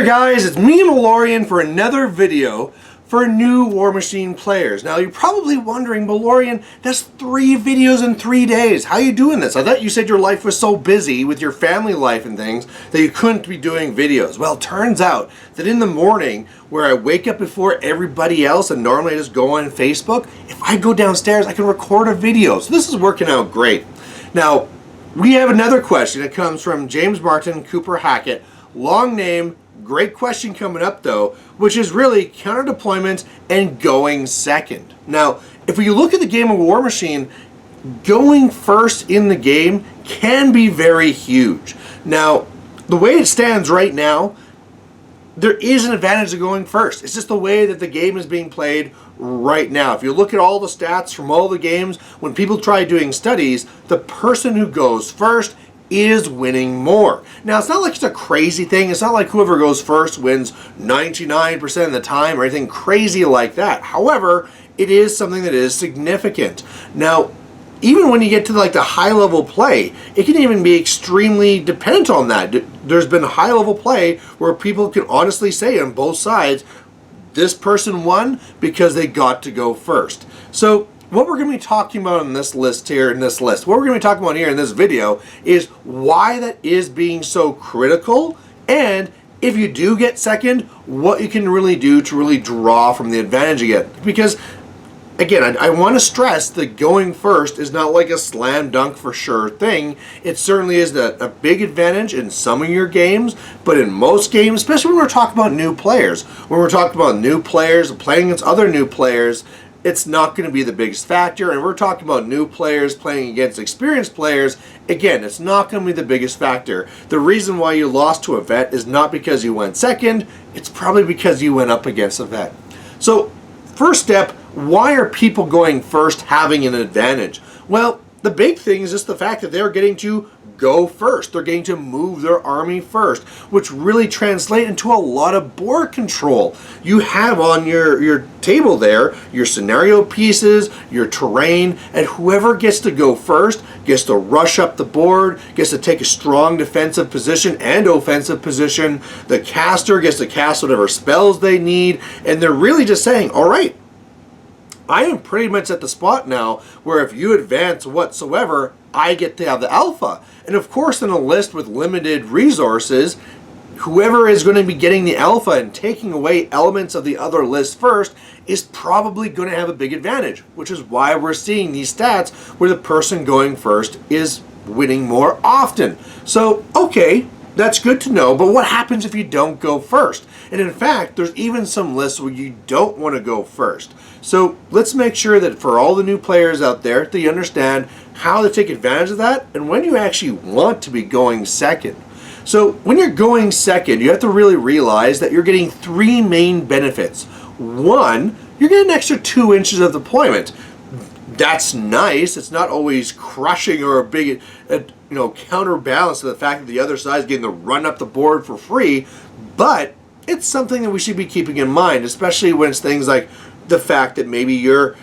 there guys, it's me and Malorian for another video for new Warmachine players. Now you're probably wondering, Malorian, that's 3 videos in 3 days. How are you doing this? I thought you said your life was so busy with your family life and things that you couldn't be doing videos. Well, it turns out that in the morning where I wake up before everybody else and normally I just go on Facebook, if I go downstairs I can record a video. So this is working out great. Now, we have another question. It comes from James Martin Cooper Hackett. Long name, great question coming up though, which is really counter deployment and going second. Now, if we look at the game of Warmachine, going first in the game can be very huge. Now, the way it stands right now, there is an advantage to going first. It's just the way that the game is being played right now. If you look at all the stats from all the games, when people try doing studies, the person who goes first is winning more. Now, it's not like it's a crazy thing. It's not like whoever goes first wins 99% of the time or anything crazy like that. However, it is something that is significant. Now, even when you get to like the high level play, it can even be extremely dependent on that. There's been high level play where people can honestly say on both sides, this person won because they got to go first. So what we're going to be talking about in this list here, what we're going to be talking about here in this video is why that is being so critical, and if you do get second, what you can really do to really draw from the advantage you get. Because again, I want to stress that going first is not like a slam dunk for sure thing. It certainly is a big advantage in some of your games, but in most games, especially when we're talking about new players, when we're talking about new players playing against other new players, it's not going to be the biggest factor. And we're talking about new players playing against experienced players. Again, it's not going to be the biggest factor. The reason why you lost to a vet is not because you went second. It's probably because you went up against a vet. So, first step, why are people going first having an advantage? Well, the big thing is just the fact that they're getting to go first. They're getting to move their army first, which really translates into a lot of board control. You have on your table there your scenario pieces, your terrain, and whoever gets to go first gets to rush up the board, gets to take a strong defensive position and offensive position. The caster gets to cast whatever spells they need, and they're really just saying, all right, I am pretty much at the spot now where if you advance whatsoever, I get to have the alpha. And of course, in a list with limited resources, whoever is going to be getting the alpha and taking away elements of the other list first is probably going to have a big advantage, which is why we're seeing these stats where the person going first is winning more often. So, okay, that's good to know, but what happens if you don't go first? And in fact, there's even some lists where you don't want to go first. So let's make sure that for all the new players out there, that you understand how to take advantage of that and when you actually want to be going second. So when you're going second, you have to really realize that you're getting 3 main benefits. 1, you're getting an extra 2 inches of deployment. That's nice. It's not always crushing or a big counterbalance to the fact that the other side is getting to run up the board for free, but it's something that we should be keeping in mind, especially when it's things like the fact that maybe your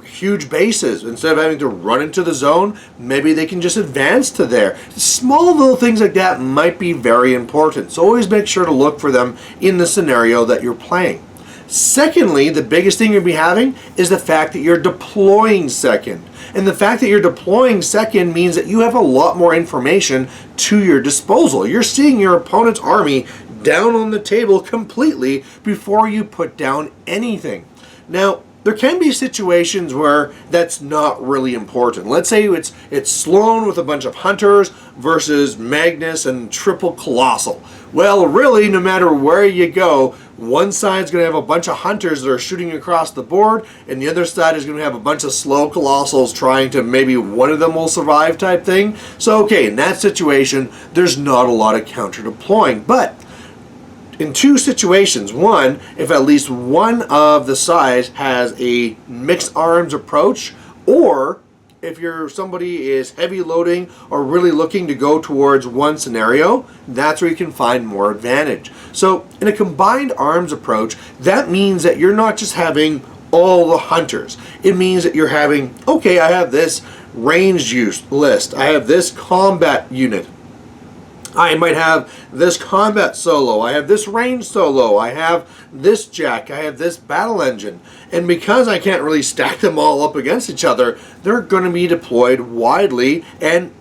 huge bases, instead of having to run into the zone, maybe they can just advance to there. Small little things like that might be very important, so always make sure to look for them in the scenario that you're playing. Secondly, the biggest thing you'll be having is the fact that you're deploying second. And the fact that you're deploying second means that you have a lot more information to your disposal. You're seeing your opponent's army down on the table completely before you put down anything. Now, there can be situations where that's not really important. Let's say it's Sloan with a bunch of hunters versus Magnus and triple colossal. Well, really, no matter where you go, one side's going to have a bunch of hunters that are shooting across the board, and the other side is going to have a bunch of slow colossals trying to maybe one of them will survive type thing. So, okay, in that situation, there's not a lot of counter deploying. But in 2 situations, one, if at least one of the sides has a mixed arms approach, or if somebody is heavy loading or really looking to go towards one scenario, that's where you can find more advantage. So in a combined arms approach, that means that you're not just having all the hunters. It means that you're having, okay, I have this ranged use list, I have this combat unit, I might have this combat solo, I have this range solo, I have this jack, I have this battle engine. And because I can't really stack them all up against each other, they're going to be deployed widely and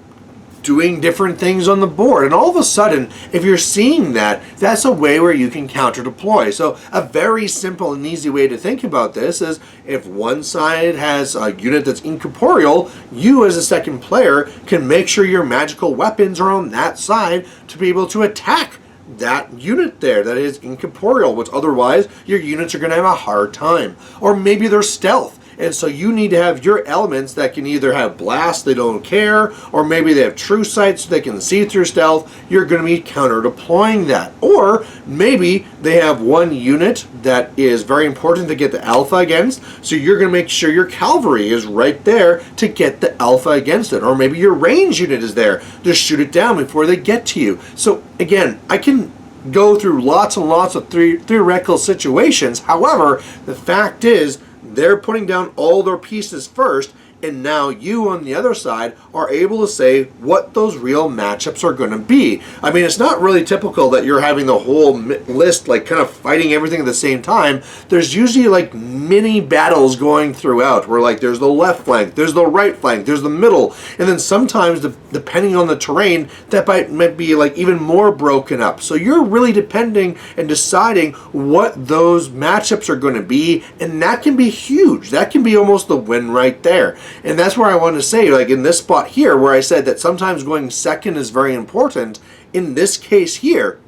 doing different things on the board. And all of a sudden, if you're seeing that, that's a way where you can counter deploy. So a very simple and easy way to think about this is if one side has a unit that's incorporeal, you as a second player can make sure your magical weapons are on that side to be able to attack that unit there that is incorporeal, which otherwise your units are going to have a hard time. Or maybe they're stealth. And so you need to have your elements that can either have blast, they don't care, or maybe they have true sight so they can see through stealth. You're going to be counter deploying that. Or maybe they have one unit that is very important to get the alpha against, so you're going to make sure your cavalry is right there to get the alpha against it. Or maybe your range unit is there to shoot it down before they get to you. So again, I can go through lots and lots of theoretical situations. However, the fact is, they're putting down all their pieces first, and now you on the other side are able to say what those real matchups are going to be. I mean, it's not really typical that you're having the whole list like kind of fighting everything at the same time. There's usually like mini battles going throughout where like there's the left flank, there's the right flank, there's the middle, and then sometimes depending on the terrain that might be like even more broken up. So you're really depending and deciding what those matchups are going to be, and that can be huge. That can be almost the win right there. And that's where I want to say, like in this spot here, where I said that sometimes going second is very important. In this case here,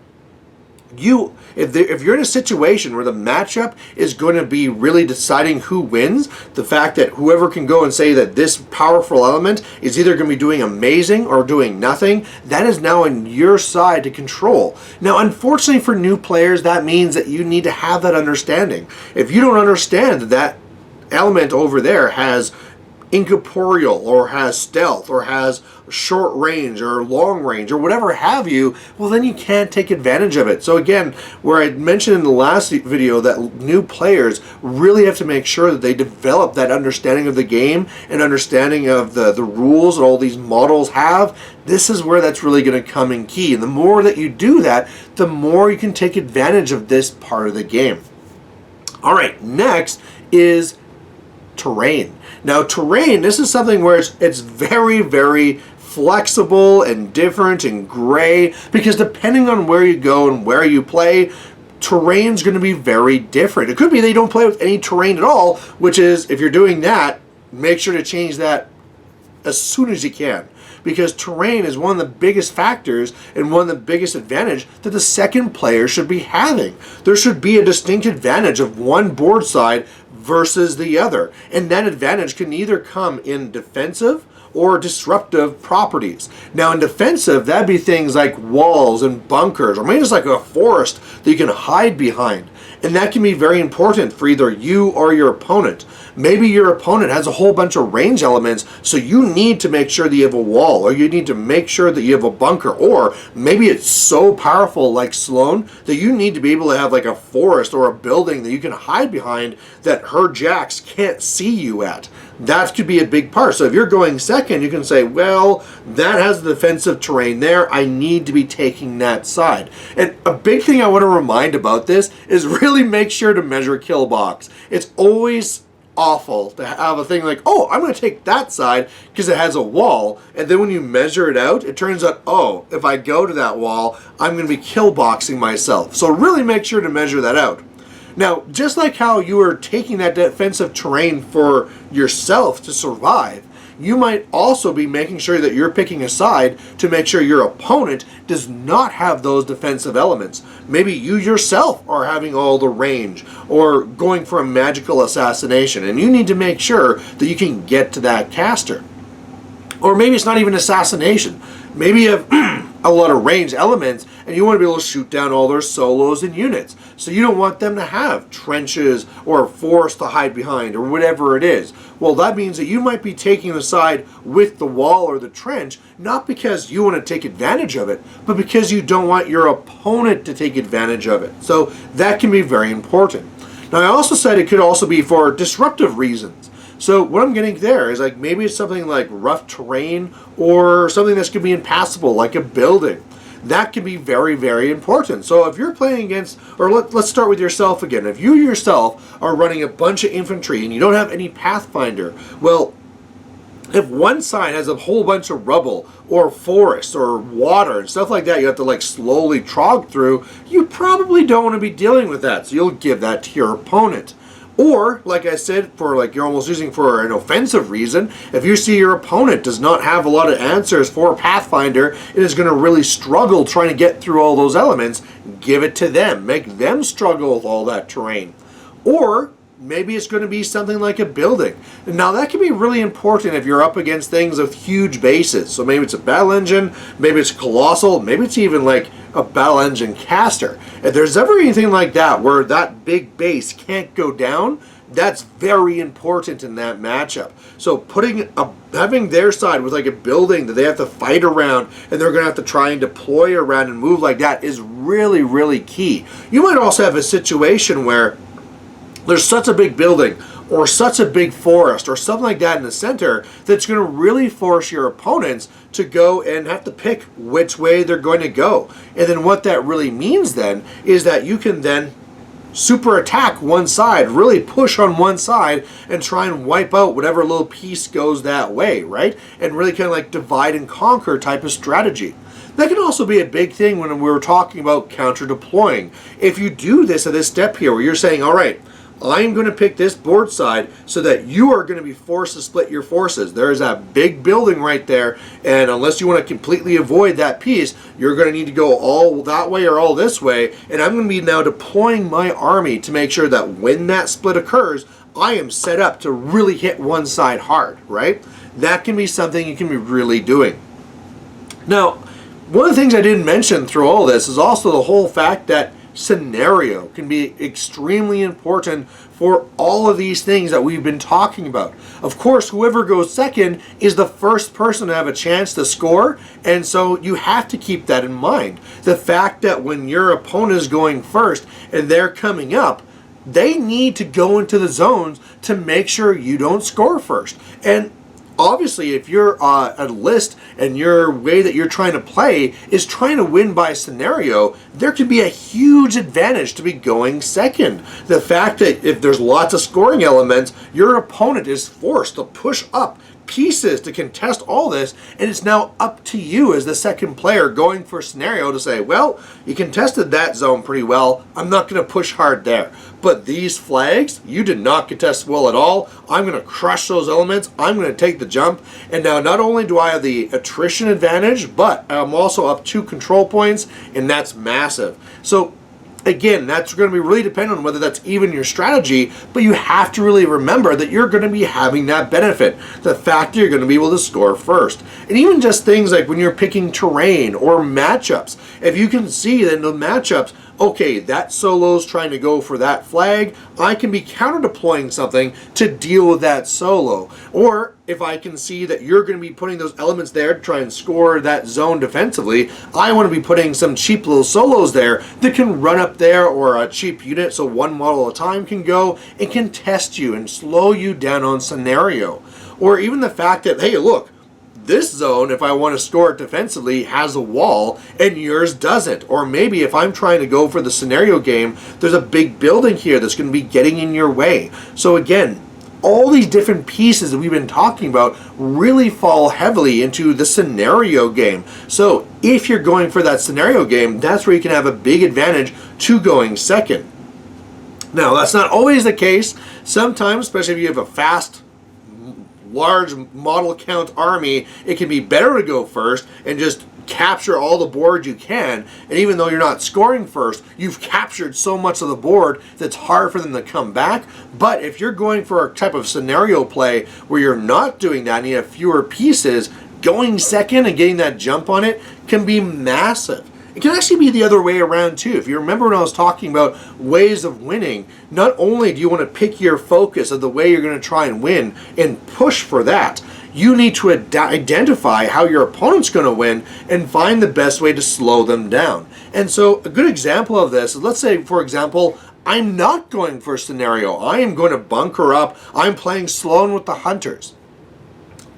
if you're in a situation where the matchup is going to be really deciding who wins, the fact that whoever can go and say that this powerful element is either going to be doing amazing or doing nothing, that is now on your side to control. Now, unfortunately for new players, that means that you need to have that understanding. If you don't understand that element over there has incorporeal or has stealth or has short range or long range or whatever have you, well then you can't take advantage of it. So again, where I mentioned in the last video that new players really have to make sure that they develop that understanding of the game and understanding of the rules that all these models have, this is where that's really going to come in key. And the more that you do that, the more you can take advantage of this part of the game. Alright, next is terrain. Now terrain, this is something where it's very, very flexible and different and gray, because depending on where you go and where you play, terrain's going to be very different. It could be they don't play with any terrain at all, which is, if you're doing that, make sure to change that as soon as you can. Because terrain is one of the biggest factors and one of the biggest advantage that the second player should be having. There should be a distinct advantage of one board side versus the other. And that advantage can either come in defensive or disruptive properties. Now in defensive, that'd be things like walls and bunkers, or maybe just like a forest that you can hide behind. And that can be very important for either you or your opponent. Maybe your opponent has a whole bunch of range elements, so you need to make sure that you have a wall, or you need to make sure that you have a bunker, or maybe it's so powerful like Sloan that you need to be able to have like a forest or a building that you can hide behind that her jacks can't see you at. That could be a big part. So if you're going second, you can say, well, that has the defensive terrain there. I need to be taking that side. And a big thing I want to remind about this is really make sure to measure kill box. It's always awful to have a thing like, oh, I'm going to take that side because it has a wall, and then when you measure it out, it turns out, oh, if I go to that wall, I'm going to be kill boxing myself. So really make sure to measure that out. Now, just like how you are taking that defensive terrain for yourself to survive, you might also be making sure that you're picking a side to make sure your opponent does not have those defensive elements. Maybe you yourself are having all the range or going for a magical assassination, and you need to make sure that you can get to that caster. Or maybe it's not even assassination. Maybe you have a lot of range elements and you want to be able to shoot down all their solos and units. So you don't want them to have trenches or a forest to hide behind or whatever it is. Well, that means that you might be taking the side with the wall or the trench, not because you want to take advantage of it, but because you don't want your opponent to take advantage of it. So that can be very important. Now, I also said it could also be for disruptive reasons. So what I'm getting there is like maybe it's something like rough terrain or something that's going to be impassable, like a building. that can be very, very important. So if you're playing against, or let's start with yourself again. If you yourself are running a bunch of infantry and you don't have any Pathfinder, well, if one side has a whole bunch of rubble or forest or water and stuff like that you have to like slowly trog through, you probably don't want to be dealing with that. So you'll give that to your opponent. Or, like I said, for like you're almost using for an offensive reason, if you see your opponent does not have a lot of answers for Pathfinder and is going to really struggle trying to get through all those elements, give it to them. Make them struggle with all that terrain. Or maybe it's going to be something like a building. Now that can be really important if you're up against things with huge bases. So maybe it's a battle engine, maybe it's colossal, maybe it's even like a battle engine caster. If there's ever anything like that where that big base can't go down, that's very important in that matchup. So having their side with like a building that they have to fight around and they're going to have to try and deploy around and move like that is really, really key. You might also have a situation where there's such a big building or such a big forest or something like that in the center that's going to really force your opponents to go and have to pick which way they're going to go. And then what that really means then is that you can then super attack one side, really push on one side and try and wipe out whatever little piece goes that way, right? And really kind of like divide and conquer type of strategy. That can also be a big thing when we were talking about counter deploying. If you do this at this step here where you're saying, all right, I'm going to pick this board side so that you are going to be forced to split your forces. There is that big building right there, and unless you want to completely avoid that piece, you're going to need to go all that way or all this way, and I'm going to be now deploying my army to make sure that when that split occurs, I am set up to really hit one side hard, right? That can be something you can be really doing. Now, one of the things I didn't mention through all this is also the whole fact that scenario can be extremely important for all of these things that we've been talking about. Of course, whoever goes second is the first person to have a chance to score, and so you have to keep that in mind. The fact that when your opponent is going first and they're coming up, they need to go into the zones to make sure you don't score first. And obviously, if you're a list and your way that you're trying to play is trying to win by scenario, there could be a huge advantage to be going second. The fact that if there's lots of scoring elements, your opponent is forced to push up pieces to contest all this, and it's now up to you as the second player going for scenario to say, well, you contested that zone pretty well, I'm not going to push hard there. But these flags, you did not contest well at all. I'm going to crush those elements. I'm going to take the jump. And now not only do I have the attrition advantage, but I'm also up 2 control points, and that's massive. So again, that's going to be really dependent on whether that's even your strategy, but you have to really remember that you're going to be having that benefit. The fact that you're going to be able to score first. And even just things like when you're picking terrain or matchups, if you can see that in the matchups, okay, that solo's trying to go for that flag, I can be counter deploying something to deal with that solo. Or if I can see that you're going to be putting those elements there to try and score that zone defensively, I want to be putting some cheap little solos there that can run up there, or a cheap unit so one model at a time can go and can test you and slow you down on scenario. Or even the fact that, hey, look, this zone, if I want to score it defensively, has a wall and yours doesn't. Or maybe if I'm trying to go for the scenario game, there's a big building here that's going to be getting in your way. So again, all these different pieces that we've been talking about really fall heavily into the scenario game. So if you're going for that scenario game, that's where you can have a big advantage to going second. Now, that's not always the case. Sometimes, especially if you have a fast, large model count army, it can be better to go first and just capture all the board you can, and even though you're not scoring first, you've captured so much of the board that's hard for them to come back. But if you're going for a type of scenario play where you're not doing that and you have fewer pieces, going second and getting that jump on it can be massive. It can actually be the other way around too. If you remember when I was talking about ways of winning, not only do you want to pick your focus of the way you're going to try and win and push for that, you need to identify how your opponent's going to win and find the best way to slow them down. And so a good example of this is, let's say, for example, I'm not going for a scenario. I am going to bunker up. I'm playing Sloan with the Hunters.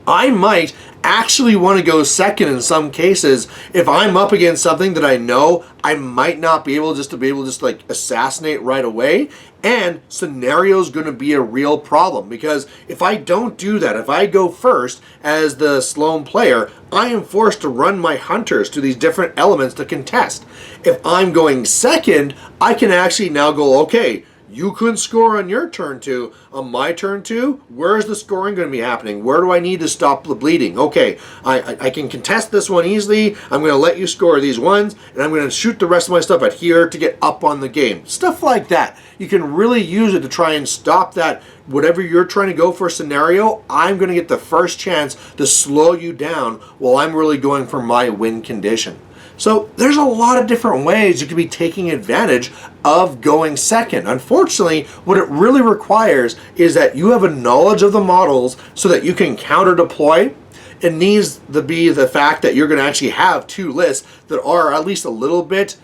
I might actually want to go second in some cases if I'm up against something that I know I might not be able to like assassinate right away, and scenario is going to be a real problem, because if I don't do that, if I go first as the Sloan player, I am forced to run my hunters to these different elements to contest. If I'm going second, I can actually now go, okay, you couldn't score on your turn 2. On my turn 2, where's the scoring going to be happening? Where do I need to stop the bleeding? Okay, I can contest this one easily. I'm going to let you score these ones, and I'm going to shoot the rest of my stuff at here to get up on the game. Stuff like that. You can really use it to try and stop that. Whatever you're trying to go for scenario, I'm going to get the first chance to slow you down while I'm really going for my win condition. So there's a lot of different ways you could be taking advantage of going second. Unfortunately, what it really requires is that you have a knowledge of the models so that you can counter deploy. It needs to be the fact that you're going to actually have 2 lists that are at least a little bit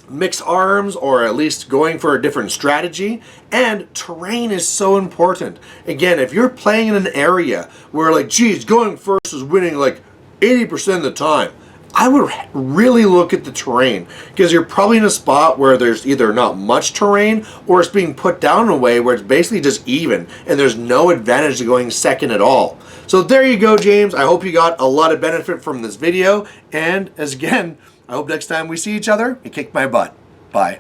mixed arms, or at least going for a different strategy. And terrain is so important. Again, if you're playing in an area where, like, geez, going first is winning like 80% of the time, I would really look at the terrain, because you're probably in a spot where there's either not much terrain or it's being put down in a way where it's basically just even and there's no advantage to going second at all. So there you go, James. I hope you got a lot of benefit from this video, and as again, I hope next time we see each other, you kick my butt. Bye.